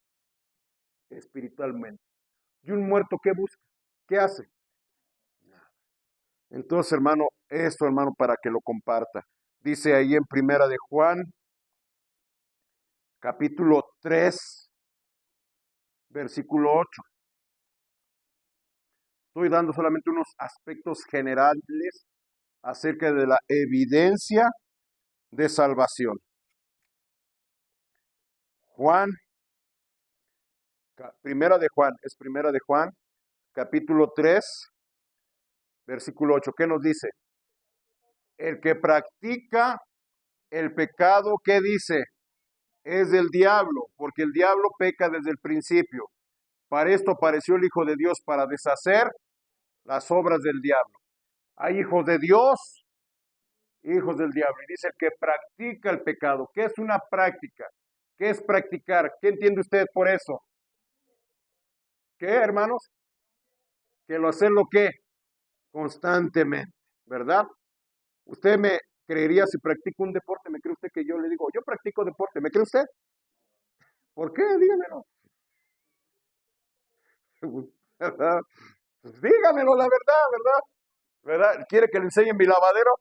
espiritualmente. ¿Y un muerto qué busca? ¿Qué hace? Nada. Entonces, hermano, esto, hermano, para que lo comparta. Dice ahí en Primera de Juan, capítulo 3, versículo 8. Estoy dando solamente unos aspectos generales acerca de la evidencia de salvación. Juan, primera de Juan, capítulo 3, versículo 8. ¿Qué nos dice? El que practica el pecado, ¿qué dice? Es del diablo, porque el diablo peca desde el principio. Para esto apareció el Hijo de Dios, para deshacer las obras del diablo. Hay hijos de Dios, hijos del diablo. Y dice el que practica el pecado. ¿Qué es una práctica? ¿Qué es practicar? ¿Qué entiende usted por eso? ¿Qué, hermanos? Que lo hacen lo que constantemente, ¿verdad? Usted me creería si practico un deporte, ¿me cree usted que yo le digo, yo practico deporte? ¿Me cree usted? ¿Por qué? Dígamelo. ¿Verdad? Pues dígamelo la verdad, ¿verdad? ¿Verdad? ¿Quiere que le enseñe mi lavadero?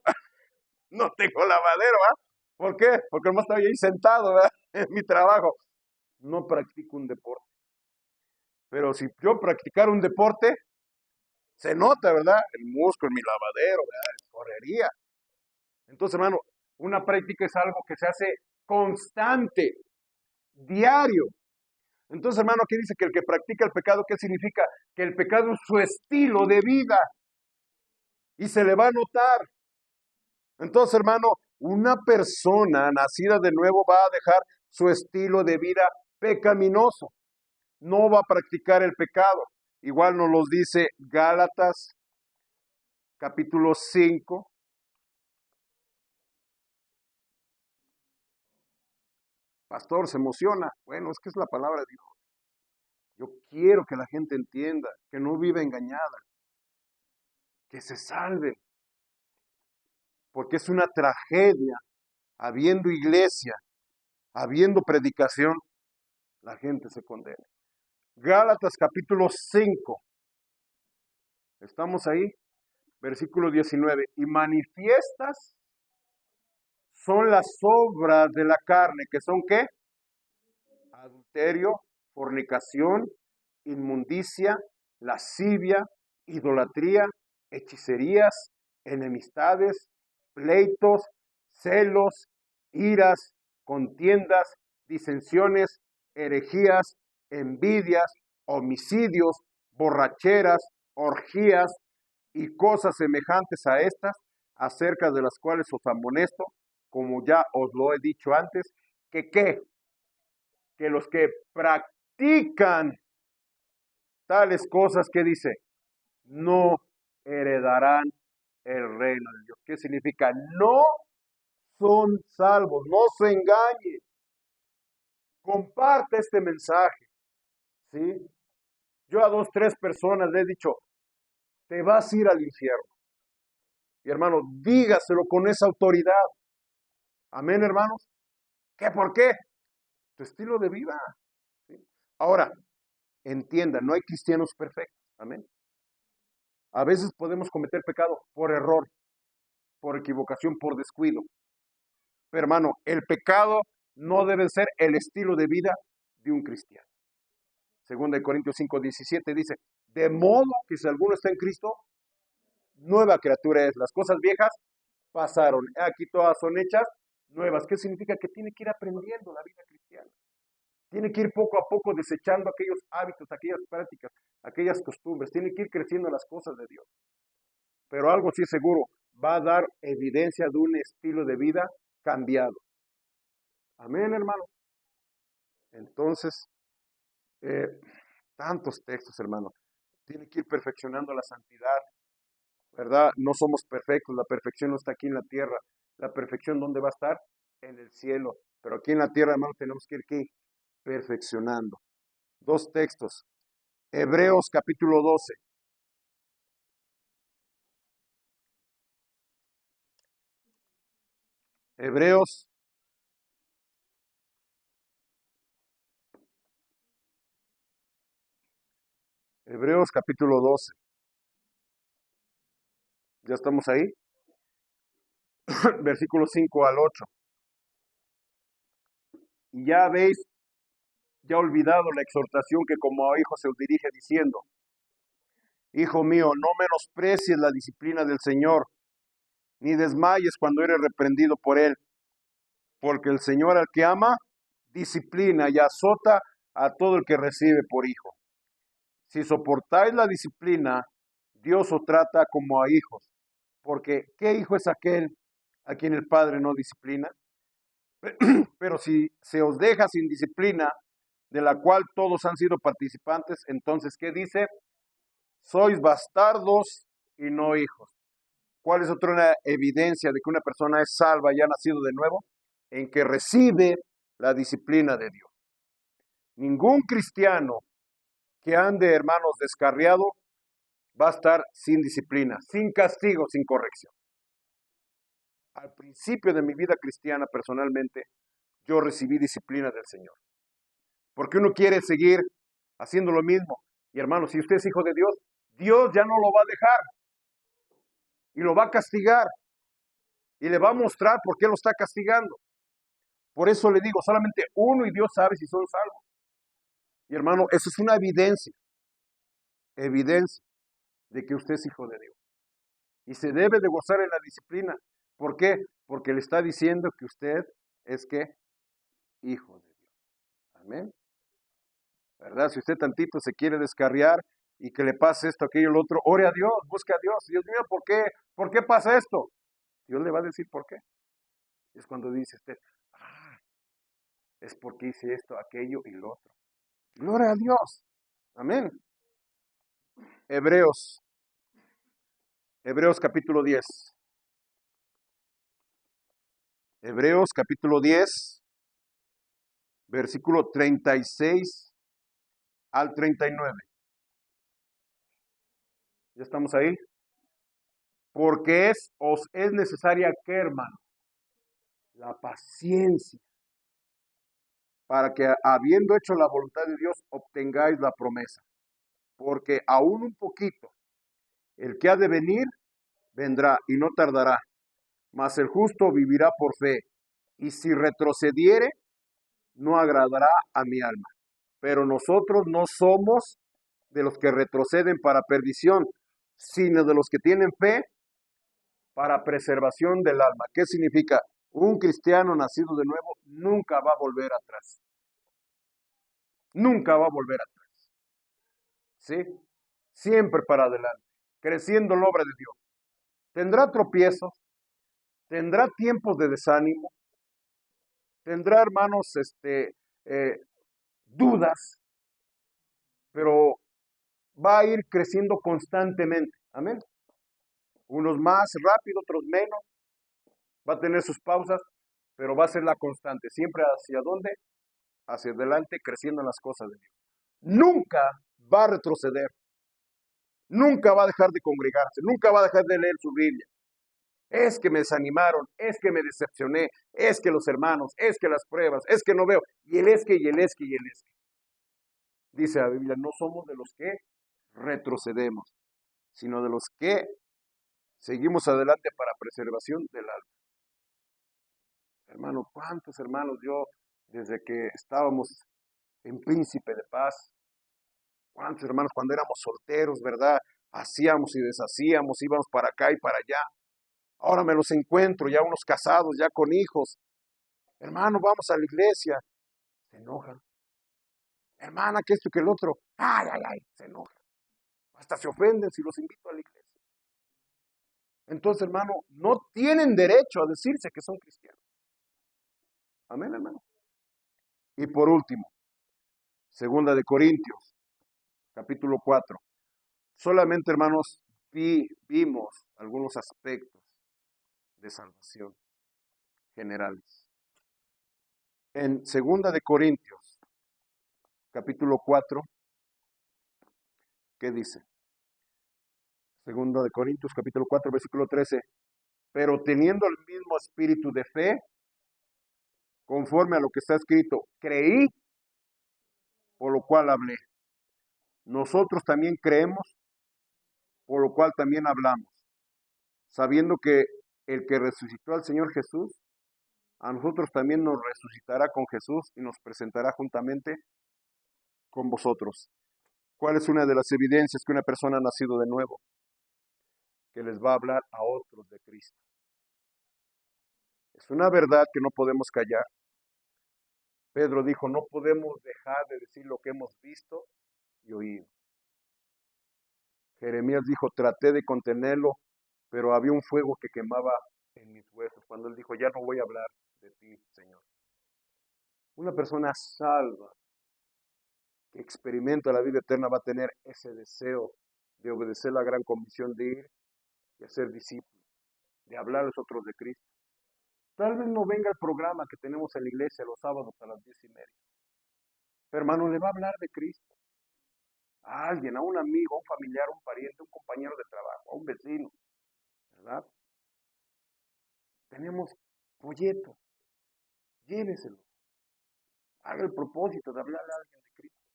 No tengo lavadero, ¿ah? ¿Por qué? Porque nomás estoy ahí sentado, ¿verdad? En mi trabajo. No practico un deporte. Pero si yo practicara un deporte, se nota, ¿verdad? El músculo, mi lavadero, ¿verdad? Correría. Entonces, hermano, una práctica es algo que se hace constante, diario. Entonces, hermano, aquí dice que el que practica el pecado, ¿qué significa? Que el pecado es su estilo de vida y se le va a notar. Entonces, hermano, una persona nacida de nuevo va a dejar su estilo de vida pecaminoso. No va a practicar el pecado. Igual nos los dice Gálatas, capítulo 5. Pastor, se emociona. Bueno, es que es la palabra de Dios. Yo quiero que la gente entienda, que no viva engañada, que se salve, porque es una tragedia, habiendo iglesia, habiendo predicación, la gente se condena. Gálatas capítulo 5, estamos ahí, versículo 19, y manifiestas son las obras de la carne, que son ¿qué? Adulterio, fornicación, inmundicia, lascivia, idolatría, hechicerías, enemistades, pleitos, celos, iras, contiendas, disensiones, herejías, envidias, homicidios, borracheras, orgías y cosas semejantes a estas, acerca de las cuales os amonesto, como ya os lo he dicho antes, que ¿qué? Que los que practican tales cosas que dice, no heredarán el reino de Dios. ¿Qué significa? No son salvos, no se engañen. Comparte este mensaje, ¿sí? Yo a 2, 3 personas les he dicho, te vas a ir al infierno. Y hermano, dígaselo con esa autoridad. Amén, hermanos. ¿Qué por qué? Tu estilo de vida. ¿Sí? Ahora, entienda, no hay cristianos perfectos. Amén. A veces podemos cometer pecado por error, por equivocación, por descuido. Pero hermano, el pecado no debe ser el estilo de vida de un cristiano. Segunda de Corintios 5:17 dice, de modo que si alguno está en Cristo, nueva criatura es. Las cosas viejas pasaron. Aquí todas son hechas nuevas. ¿Qué significa? Que tiene que ir aprendiendo la vida cristiana. Tiene que ir poco a poco desechando aquellos hábitos, aquellas prácticas, aquellas costumbres. Tiene que ir creciendo las cosas de Dios. Pero algo sí es seguro, va a dar evidencia de un estilo de vida cambiado. Amén, hermano. Entonces, tantos textos, hermano. Tiene que ir perfeccionando la santidad, ¿verdad? No somos perfectos, la perfección no está aquí en la tierra. La perfección, ¿dónde va a estar? En el cielo. Pero aquí en la tierra, hermano, tenemos que ir ¿qué? Perfeccionando. 2 textos. Hebreos capítulo 12. Hebreos capítulo 12. ¿Ya estamos ahí? Versículos 5 al 8. Y ya habéis ya olvidado la exhortación que como a hijos se os dirige diciendo, hijo mío, no menosprecies la disciplina del Señor, ni desmayes cuando eres reprendido por él, porque el Señor al que ama, disciplina y azota a todo el que recibe por hijo. Si soportáis la disciplina, Dios os trata como a hijos, porque ¿qué hijo es aquel a quien el Padre no disciplina? Pero si se os deja sin disciplina, de la cual todos han sido participantes, entonces, ¿qué dice? Sois bastardos y no hijos. ¿Cuál es otra evidencia de que una persona es salva y ha nacido de nuevo? En que recibe la disciplina de Dios. Ningún cristiano que ande, hermanos, descarriado va a estar sin disciplina, sin castigo, sin corrección. Al principio de mi vida cristiana, personalmente, yo recibí disciplina del Señor. Porque uno quiere seguir haciendo lo mismo. Y hermanos, si usted es hijo de Dios, Dios ya no lo va a dejar. Y lo va a castigar. Y le va a mostrar por qué lo está castigando. Por eso le digo, solamente uno y Dios sabe si son salvos. Y hermano, eso es una evidencia de que usted es hijo de Dios. Y se debe de gozar en la disciplina. ¿Por qué? Porque le está diciendo que usted es que hijo de Dios. Amén. ¿Verdad? Si usted tantito se quiere descarriar y que le pase esto, aquello, lo otro, ore a Dios, busque a Dios. Dios mío, ¿por qué? ¿Por qué pasa esto? Dios le va a decir por qué. Es cuando dice usted, es porque hice esto, aquello y lo otro. Gloria a Dios. Amén. Hebreos capítulo 10. Hebreos capítulo 10, versículo 36 al 39. ¿Ya estamos ahí? Porque os es necesaria que, hermano, la paciencia, para que habiendo hecho la voluntad de Dios, obtengáis la promesa. Porque aún un poquito, el que ha de venir, vendrá y no tardará. Mas el justo vivirá por fe. Y si retrocediere, no agradará a mi alma. Pero nosotros no somos de los que retroceden para perdición, sino de los que tienen fe para preservación del alma. ¿Qué significa? Un cristiano nacido de nuevo nunca va a volver atrás. Nunca va a volver atrás. ¿Sí? Siempre para adelante, creciendo en la obra de Dios. Tendrá tropiezos, tendrá tiempos de desánimo, tendrá, hermanos, dudas, pero va a ir creciendo constantemente. Amén. Unos más rápido, otros menos. Va a tener sus pausas, pero va a ser la constante. Siempre hacia dónde? Hacia adelante, creciendo en las cosas de Dios. Nunca va a retroceder. Nunca va a dejar de congregarse. Nunca va a dejar de leer su Biblia. Es que me desanimaron, es que me decepcioné, es que los hermanos, es que las pruebas, es que no veo. Y el es que, y el es que, y el es que. Dice la Biblia, no somos de los que retrocedemos, sino de los que seguimos adelante para preservación del alma. Hermano, ¿cuántos hermanos yo, desde que estábamos en Príncipe de Paz, cuántos hermanos cuando éramos solteros, ¿verdad? Hacíamos y deshacíamos, íbamos para acá y para allá. Ahora me los encuentro, ya unos casados, ya con hijos. Hermano, vamos a la iglesia. Se enojan. Hermana, que esto y que el otro. Ay, ay, ay, se enojan. Hasta se ofenden si los invito a la iglesia. Entonces, hermano, no tienen derecho a decirse que son cristianos. Amén, hermano. Y por último, segunda de Corintios, capítulo 4. Solamente, hermanos, vimos algunos aspectos de salvación generales. En segunda de Corintios, capítulo 4, ¿qué dice? Segunda de Corintios, capítulo 4, versículo 13. Pero teniendo el mismo espíritu de fe, conforme a lo que está escrito, creí, por lo cual hablé. Nosotros también creemos, por lo cual también hablamos, sabiendo que el que resucitó al Señor Jesús, a nosotros también nos resucitará con Jesús y nos presentará juntamente con vosotros. ¿Cuál es una de las evidencias que una persona ha nacido de nuevo? Que les va a hablar a otros de Cristo. Es una verdad que no podemos callar. Pedro dijo, no podemos dejar de decir lo que hemos visto y oído. Jeremías dijo, traté de contenerlo, pero había un fuego que quemaba en mis huesos. Cuando él dijo, ya no voy a hablar de ti, Señor. Una persona salva que experimenta la vida eterna va a tener ese deseo de obedecer la gran comisión de ir y hacer discípulos, de hablar a los otros de Cristo. Tal vez no venga el programa que tenemos en la iglesia los sábados a las 10:30. Pero hermano, le va a hablar de Cristo a alguien, a un amigo, a un familiar, a un pariente, a un compañero de trabajo, a un vecino, ¿verdad? Tenemos folletos, lléveselo. Haga el propósito de hablarle a alguien de Cristo.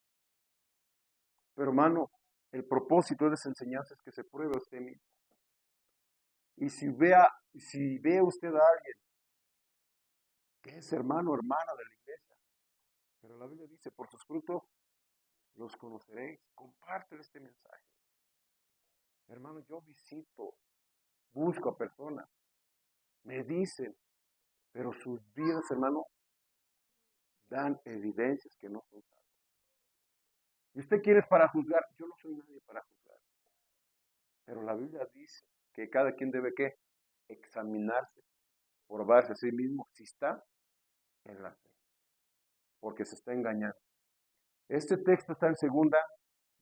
Pero hermano, el propósito de esa enseñanza es que se pruebe usted mismo. Y si ve usted a alguien que es hermano o hermana de la iglesia, pero la Biblia dice, por sus frutos los conoceréis. Compártele este mensaje. Hermano, yo visito, busco a personas, me dicen, pero sus vidas, hermano, dan evidencias que no son salvas. Y usted quiere para juzgar, yo no soy nadie para juzgar. Pero la Biblia dice que cada quien debe ¿qué? Examinarse, probarse a sí mismo si está en la fe, porque se está engañando. Este texto está en segunda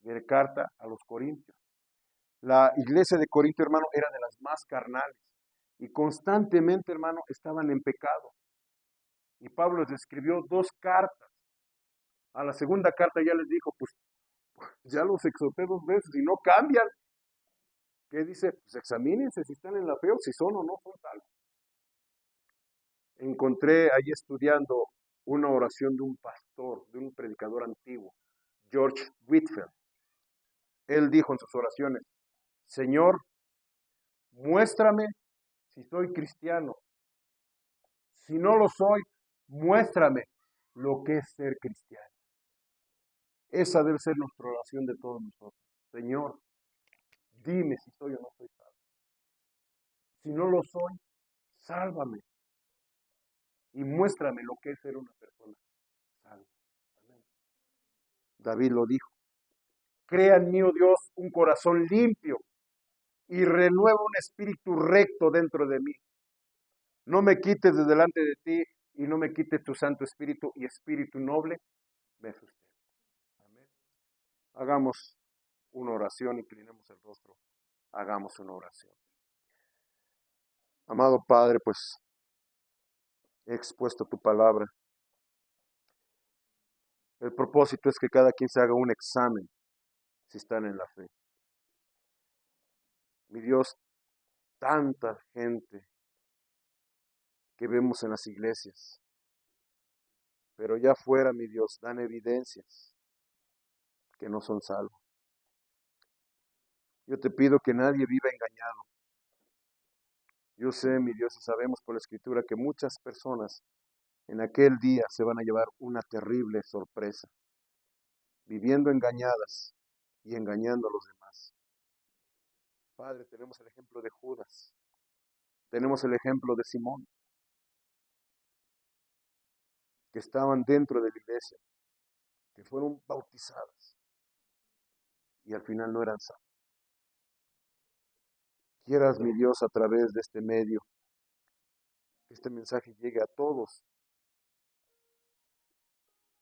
de carta a los Corintios. La iglesia de Corinto, hermano, era de las más carnales y constantemente, hermano, estaban en pecado. Y Pablo les escribió 2 cartas. A la segunda carta ya les dijo, pues ya los exhorté 2 veces y no cambian. ¿Qué dice? Pues examínense si están en la fe o si son o no son salvos. Encontré allí estudiando una oración de un pastor, de un predicador antiguo, George Whitefield. Él dijo en sus oraciones, Señor, muéstrame si soy cristiano. Si no lo soy, muéstrame lo que es ser cristiano. Esa debe ser nuestra oración de todos nosotros. Señor, dime si soy o no soy salvo. Si no lo soy, sálvame. Y muéstrame lo que es ser una persona salva. Amén. David lo dijo. Crea en mí, oh Dios, un corazón limpio y renueva un espíritu recto dentro de mí. No me quites de delante de ti y no me quites tu Santo Espíritu y Espíritu noble me sustenta. Amén. Hagamos una oración, inclinemos el rostro, hagamos una oración. Amado Padre, pues he expuesto tu palabra. El propósito es que cada quien se haga un examen si están en la fe. Mi Dios, tanta gente que vemos en las iglesias, pero ya afuera, mi Dios, dan evidencias que no son salvos. Yo te pido que nadie viva engañado. Yo sé, mi Dios, y sabemos por la Escritura que muchas personas en aquel día se van a llevar una terrible sorpresa, viviendo engañadas y engañando a los demás. Padre, tenemos el ejemplo de Judas, tenemos el ejemplo de Simón, que estaban dentro de la iglesia, que fueron bautizadas y al final no eran salvos. Quieras, mi Dios, a través de este medio, que este mensaje llegue a todos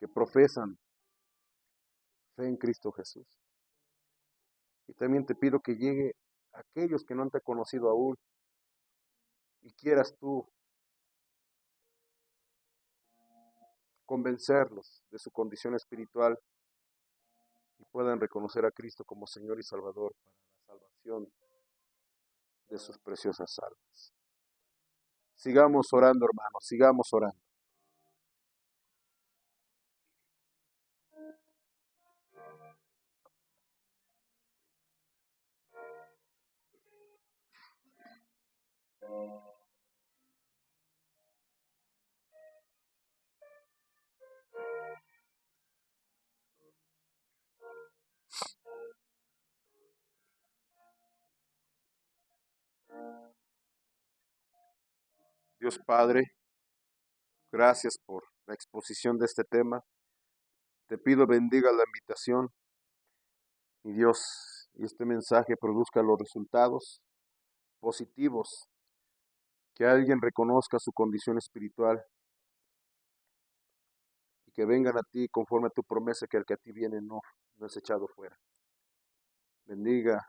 que profesan fe en Cristo Jesús. Y también te pido que llegue a aquellos que no han te conocido aún y quieras tú convencerlos de su condición espiritual y puedan reconocer a Cristo como Señor y Salvador para la salvación de sus preciosas almas. Sigamos orando, hermanos, sigamos orando. Dios Padre, gracias por la exposición de este tema. Te pido bendiga la invitación, mi Dios, y este mensaje produzca los resultados positivos, que alguien reconozca su condición espiritual y que vengan a ti conforme a tu promesa, que el que a ti viene no es echado fuera. Bendiga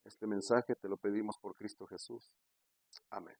este mensaje, te lo pedimos por Cristo Jesús. Amén.